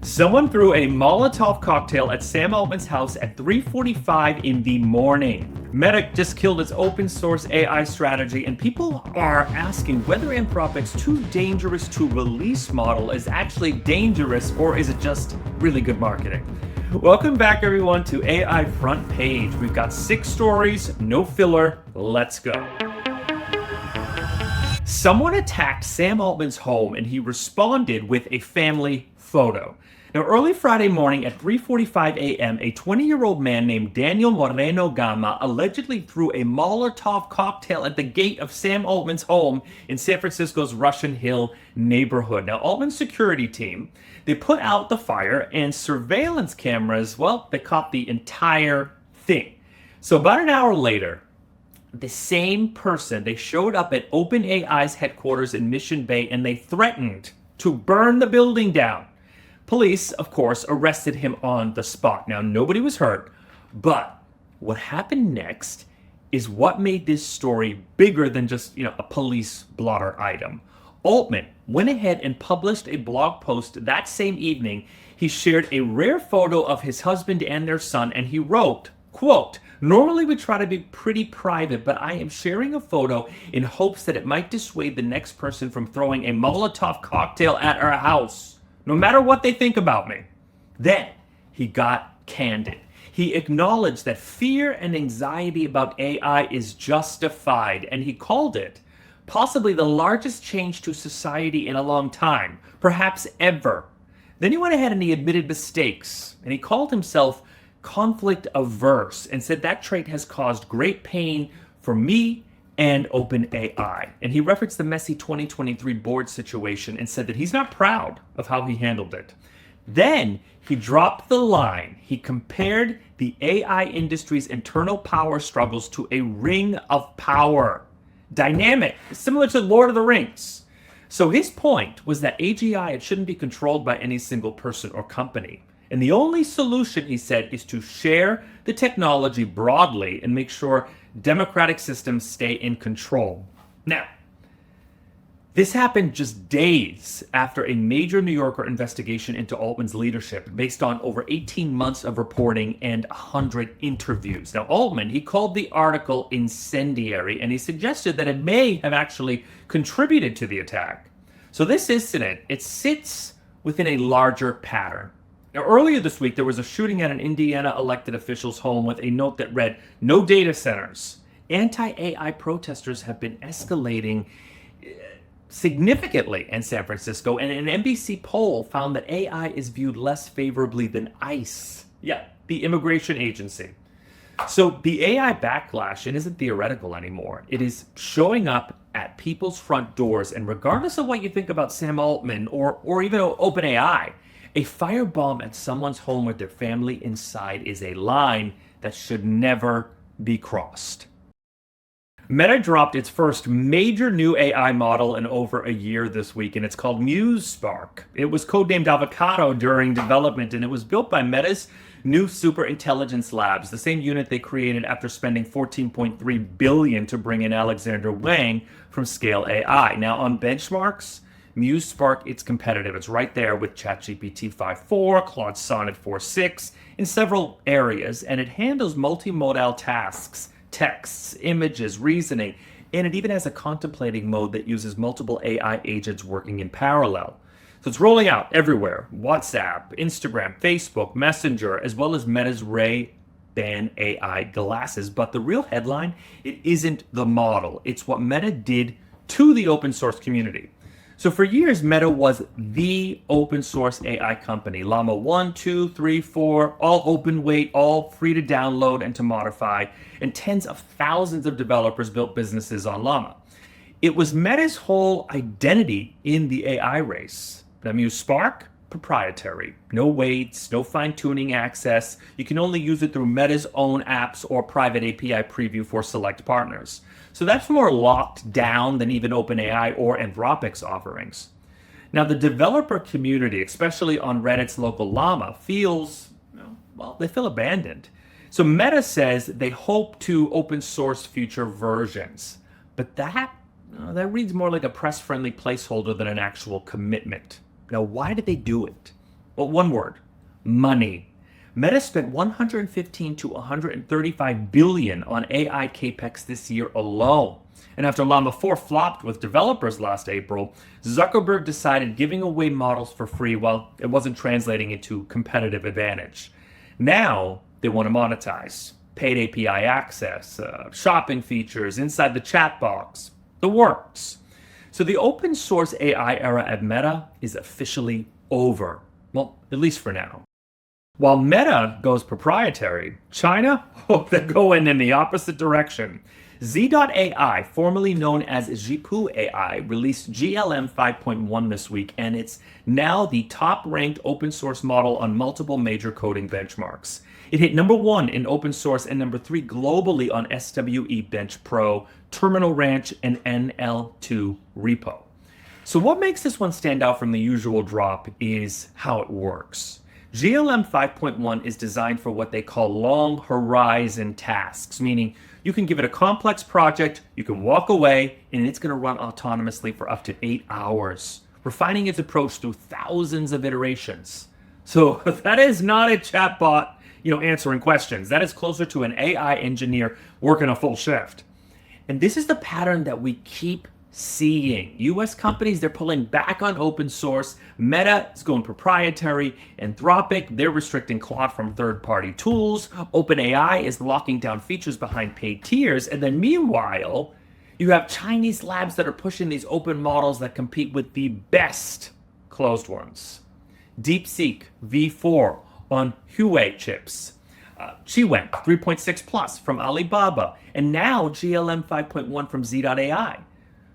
Someone threw a Molotov cocktail at Sam Altman's house at 3:45 in the morning. Meta just killed its open source AI strategy, and people are asking whether Anthropic's too dangerous to release model is actually dangerous, or is it just really good marketing? Welcome back, everyone, to AI Front Page. We've got 6 stories, no filler. Let's go. Someone attacked Sam Altman's home, and he responded with a family photo. Now, early Friday morning at 3:45 a.m., a 20-year-old man named Daniel Moreno Gama allegedly threw a Molotov cocktail at the gate of Sam Altman's home in San Francisco's Russian Hill neighborhood. Now, Altman's security team, they put out the fire, and surveillance cameras, well, they caught the entire thing. So about an hour later, the same person, they showed up at OpenAI's headquarters in Mission Bay, and they threatened to burn the building down. Police, of course, arrested him on the spot. Now, nobody was hurt, but what happened next is what made this story bigger than just, a police blotter item. Altman went ahead and published a blog post that same evening. He shared a rare photo of his husband and their son, and he wrote, quote, "Normally we try to be pretty private, but I am sharing a photo in hopes that it might dissuade the next person from throwing a Molotov cocktail at our house, no matter what they think about me." Then he got candid. He acknowledged that fear and anxiety about AI is justified, and he called it possibly the largest change to society in a long time, perhaps ever. Then he went ahead and he admitted mistakes, and he called himself conflict averse and said that trait has caused great pain for me and OpenAI. And he referenced the messy 2023 board situation and said that he's not proud of how he handled it. Then he dropped the line. He compared the AI industry's internal power struggles to a ring of power. Dynamic, similar to Lord of the Rings. So his point was that AGI, it shouldn't be controlled by any single person or company. And the only solution, he said, is to share the technology broadly and make sure democratic systems stay in control. Now, this happened just days after a major New Yorker investigation into Altman's leadership based on over 18 months of reporting and 100 interviews. Now, Altman, he called the article incendiary, and he suggested that it may have actually contributed to the attack. So this incident, it sits within a larger pattern. Now, earlier this week, there was a shooting at an Indiana elected official's home with a note that read, "No data centers." Anti-AI protesters have been escalating significantly in San Francisco, and an NBC poll found that AI is viewed less favorably than ICE. Yeah, the immigration agency. So the AI backlash, it isn't theoretical anymore. It is showing up at people's front doors, and regardless of what you think about Sam Altman or even OpenAI, a firebomb at someone's home with their family inside is a line that should never be crossed. Meta dropped its first major new AI model in over a year this week, and it's called Muse Spark. It was codenamed Avocado during development, and it was built by Meta's new Super Intelligence Labs, the same unit they created after spending $14.3 billion to bring in Alexandr Wang from Scale AI. Now, on benchmarks, Muse Spark, it's competitive. It's right there with ChatGPT 5.4, Claude Sonnet 4.6 in several areas, and it handles multimodal tasks, texts, images, reasoning, and it even has a contemplating mode that uses multiple AI agents working in parallel. So it's rolling out everywhere: WhatsApp, Instagram, Facebook, Messenger, as well as Meta's Ray-Ban AI glasses. But the real headline, it isn't the model. It's what Meta did to the open source community. So for years, Meta was the open source AI company. Llama 1, 2, 3, 4, all open weight, all free to download and to modify, and tens of thousands of developers built businesses on Llama. It was Meta's whole identity in the AI race. The Muse Spark, proprietary. No weights, no fine-tuning access. You can only use it through Meta's own apps or private API preview for select partners. So that's more locked down than even OpenAI or Anthropic's offerings. Now, the developer community, especially on Reddit's local Llama, feels, they feel abandoned. So Meta says they hope to open source future versions, but that reads more like a press-friendly placeholder than an actual commitment. Now, why did they do it? Well, one word: money. Meta spent 115 to 135 billion on AI capex this year alone. And after Llama 4 flopped with developers last April, Zuckerberg decided giving away models for free, well, it wasn't translating into competitive advantage. Now they want to monetize. Paid API access, shopping features inside the chat box, the works. So the open source AI era at Meta is officially over. Well, at least for now. While Meta goes proprietary, China, they're going in the opposite direction. Z.ai, formerly known as Zhipu AI, released GLM 5.1 this week, and it's now the top-ranked open source model on multiple major coding benchmarks. It hit number 1 in open source and number 3 globally on SWE-Bench Pro, Terminal Ranch, and NL2 repo. So what makes this one stand out from the usual drop is how it works. GLM 5.1 is designed for what they call long horizon tasks, meaning you can give it a complex project, you can walk away, and it's going to run autonomously for up to 8 hours, refining its approach through thousands of iterations. So that is not a chatbot, answering questions. That is closer to an AI engineer working a full shift. And this is the pattern that we keep seeing. US companies, they're pulling back on open source. Meta is going proprietary. Anthropic, they're restricting Claude from third-party tools. OpenAI is locking down features behind paid tiers. And then meanwhile, you have Chinese labs that are pushing these open models that compete with the best closed ones. DeepSeek V4 on Huawei chips. Qwen 3.6 Plus from Alibaba. And now GLM 5.1 from Z.ai.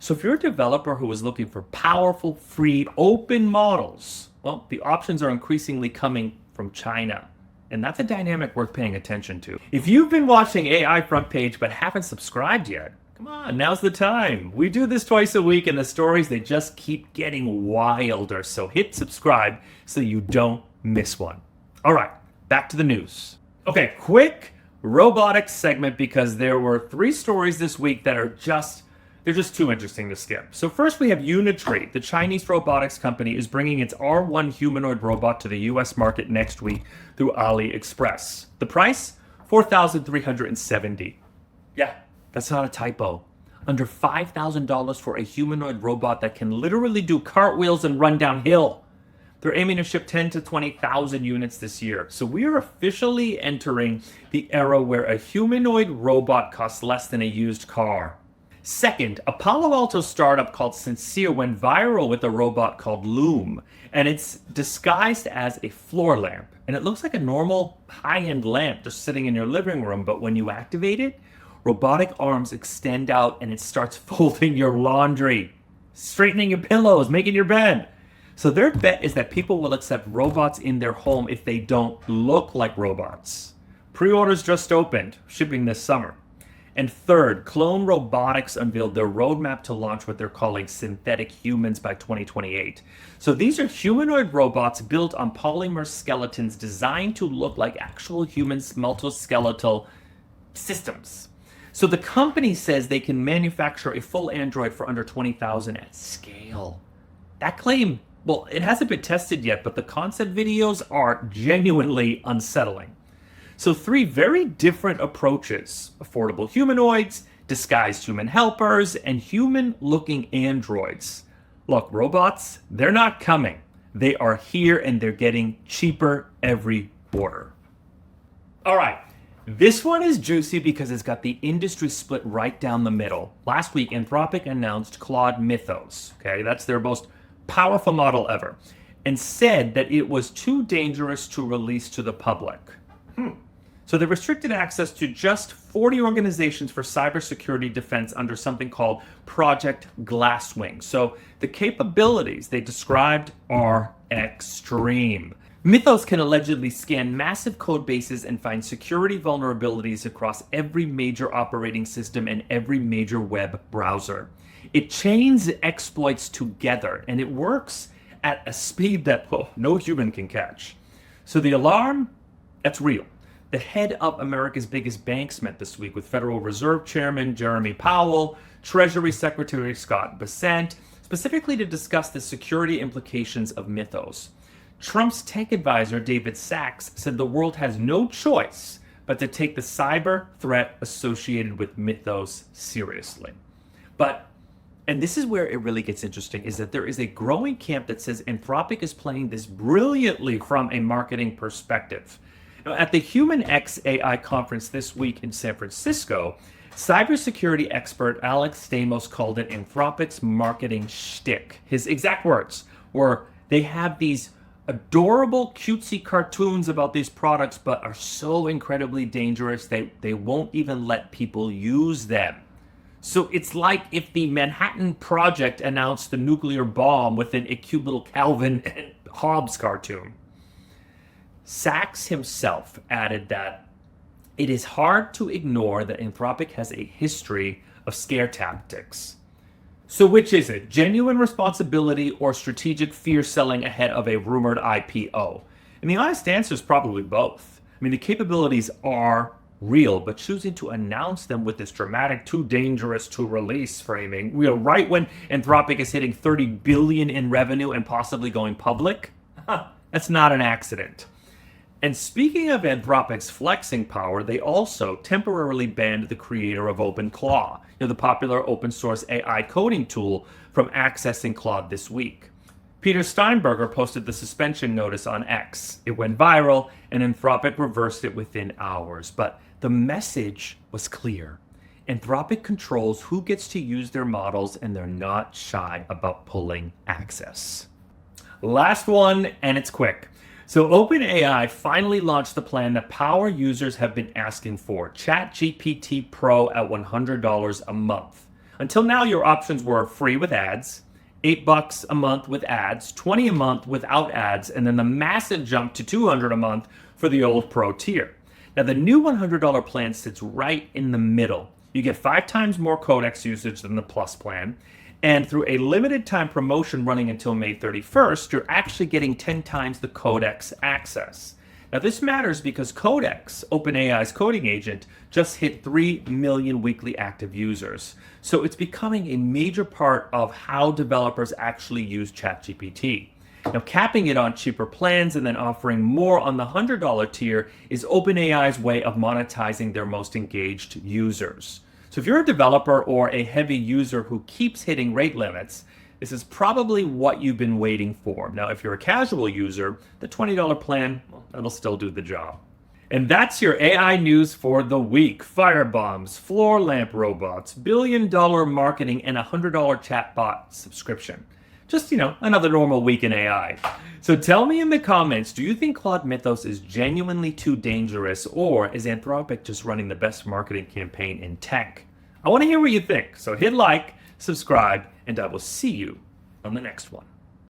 So if you're a developer who is looking for powerful, free, open models, well, the options are increasingly coming from China. And that's a dynamic worth paying attention to. If you've been watching AI Front Page but haven't subscribed yet, come on, now's the time. We do this twice a week and the stories, they just keep getting wilder. So hit subscribe so you don't miss one. All right, back to the news. Okay, quick robotics segment because there were 3 stories this week that are they're just too interesting to skip. So first we have Unitree. The Chinese robotics company is bringing its R1 humanoid robot to the US market next week through AliExpress. The price? $4,370. Yeah, that's not a typo. Under $5,000 for a humanoid robot that can literally do cartwheels and run downhill. They're aiming to ship 10 to 20,000 units this year. So we are officially entering the era where a humanoid robot costs less than a used car. Second, a Palo Alto startup called Syncere went viral with a robot called Loom, and it's disguised as a floor lamp. And it looks like a normal high-end lamp just sitting in your living room, but when you activate it, robotic arms extend out and it starts folding your laundry, straightening your pillows, making your bed. So their bet is that people will accept robots in their home if they don't look like robots. Pre-orders just opened, shipping this summer. And third, Clone Robotics unveiled their roadmap to launch what they're calling synthetic humans by 2028. So these are humanoid robots built on polymer skeletons designed to look like actual humans' multiskeletal systems. So the company says they can manufacture a full android for under $20,000 at scale. That claim, well, it hasn't been tested yet, but the concept videos are genuinely unsettling. So 3 very different approaches: affordable humanoids, disguised human helpers, and human-looking androids. Look, robots, they're not coming. They are here and they're getting cheaper every quarter. All right, this one is juicy because it's got the industry split right down the middle. Last week, Anthropic announced Claude Mythos. Okay, that's their most powerful model ever, and said that it was too dangerous to release to the public. So they restricted access to just 40 organizations for cybersecurity defense under something called Project Glasswing. So the capabilities they described are extreme. Mythos can allegedly scan massive code bases and find security vulnerabilities across every major operating system and every major web browser. It chains exploits together, and it works at a speed that, no human can catch. So the alarm, that's real. The head of America's biggest banks met this week with Federal Reserve Chairman Jeremy Powell, Treasury Secretary Scott Bessent, specifically to discuss the security implications of Mythos. Trump's tech advisor, David Sachs, said the world has no choice but to take the cyber threat associated with Mythos seriously. And this is where it really gets interesting, is that there is a growing camp that says Anthropic is playing this brilliantly from a marketing perspective. Now, at the Human X AI conference this week in San Francisco, cybersecurity expert Alex Stamos called it Anthropic's marketing shtick. His exact words were, they have these adorable, cutesy cartoons about these products, but are so incredibly dangerous they won't even let people use them. So it's like if the Manhattan Project announced the nuclear bomb within a cute little Calvin and Hobbes cartoon. Sachs himself added that it is hard to ignore that Anthropic has a history of scare tactics. So which is it? Genuine responsibility or strategic fear selling ahead of a rumored IPO? And the honest answer is probably both. I mean, the capabilities are real, but choosing to announce them with this dramatic, too dangerous to release framing, right when Anthropic is hitting $30 billion in revenue and possibly going public, that's not an accident. And speaking of Anthropic's flexing power, they also temporarily banned the creator of OpenClaw, the popular open source AI coding tool, from accessing Claude this week. Peter Steinberger posted the suspension notice on X. It went viral, and Anthropic reversed it within hours. But the message was clear. Anthropic controls who gets to use their models, and they're not shy about pulling access. Last one, and it's quick. So OpenAI finally launched the plan that power users have been asking for, ChatGPT Pro at $100 a month. Until now, your options were free with ads, $8 a month with ads, $20 a month without ads, and then the massive jump to $200 a month for the old Pro tier. Now, the new $100 plan sits right in the middle. You get 5 times more codex usage than the Plus plan, and through a limited time promotion running until May 31st, you're actually getting 10 times the codex access. Now, this matters because Codex, OpenAI's coding agent, just hit 3 million weekly active users. So it's becoming a major part of how developers actually use ChatGPT. Now, capping it on cheaper plans and then offering more on the $100 tier is OpenAI's way of monetizing their most engaged users. So if you're a developer or a heavy user who keeps hitting rate limits, this is probably what you've been waiting for. Now, if you're a casual user, the $20 plan, well, that'll still do the job. And that's your AI news for the week. Firebombs, floor lamp robots, billion-dollar marketing, and $100 chatbot subscription. Just, another normal week in AI. So tell me in the comments, do you think Claude Mythos is genuinely too dangerous, or is Anthropic just running the best marketing campaign in tech? I want to hear what you think. So hit like, subscribe, and I will see you on the next one.